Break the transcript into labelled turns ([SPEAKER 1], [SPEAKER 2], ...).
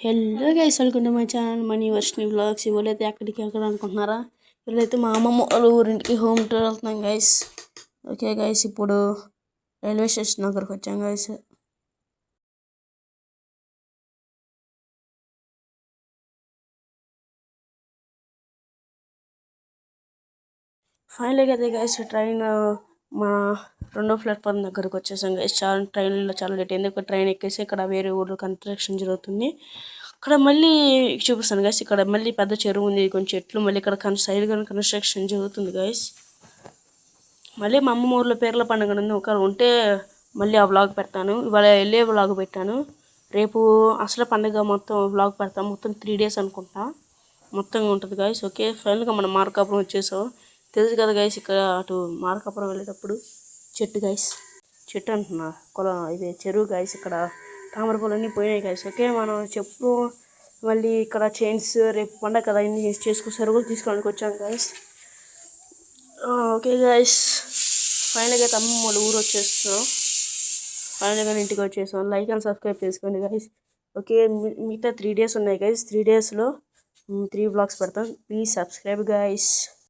[SPEAKER 1] Hello guys, welcome to my channel Mani Varshini vlogs. ఇవాళైతే ఎక్కడికి ఎక్కడ అనుకుంటున్నారా? ఇవాళైతే మా అమ్మమ్మ వాళ్ళ ఊరింటికి హోమ్ టూర్ వెళ్తున్నాం గైస్. ఓకే గైస్, ఇప్పుడు రైల్వే స్టేషన్ దగ్గరకు వచ్చాం గైస్. ఫైనల్గా అయితే గైస్ ట్రైన్ మా రెండో ప్లాట్ఫామ్ దగ్గరకు వచ్చేసాం గైస్. ట్రైన్లో చాలా లేట్ అయింది. ఒక ట్రైన్ ఎక్కేసి ఇక్కడ వేరే ఊర్లో కన్స్ట్రక్షన్ జరుగుతుంది. ఇక్కడ మళ్ళీ చూపిస్తాను గైస్. ఇక్కడ మళ్ళీ పెద్ద చెరువు ఉంది, కొంచెం చెట్లు, మళ్ళీ ఇక్కడ సైడ్ కన్స్ట్రక్షన్ జరుగుతుంది గైస్. మళ్ళీ మా అమ్మమ్మ ఊర్లో పీర్ల పండుగ ఉంది, ఒకవేళ ఉంటే మళ్ళీ ఆ వ్లాగ్ పెడతాను. ఇవాళ వెళ్ళే వ్లాగ్ పెట్టాను, రేపు అసలు పండుగ మొత్తం వ్లాగ్ పెడతాను. మొత్తం 3 days అనుకుంటా మొత్తంగా ఉంటుంది గైస్. ఓకే, ఫైనల్గా మనం మార్కాపురం వచ్చేసాం. తెలుసు కదా గైస్, ఇక్కడ అటు మార్కాపురం వెళ్ళేటప్పుడు చెట్టు గైస్, చెట్టు అంటున్నా కొలం, ఇది చెరువు గైస్. ఇక్కడ తామర పూలు అన్నీ పోయినాయి గైస్. ఓకే, మనం చెప్పు మళ్ళీ ఇక్కడ చైన్స్ రేపు పండగ కదా, ఇన్ని చేసుకుని సరుకులు తీసుకోవడానికి వచ్చాం గైస్. ఓకే గైస్, ఫైనల్గా అయితే అమ్మమ్మ వాళ్ళ ఊరు వచ్చేస్తున్నాం. ఫైనల్గా ఇంటికి వచ్చేసాం. లైక్ అండ్ సబ్స్క్రైబ్ చేసుకోండి గైస్. ఓకే, మిగతా 3 days ఉన్నాయి గైస్. 3 daysలో 3 vlogs పెడతాం. Please subscribe guys.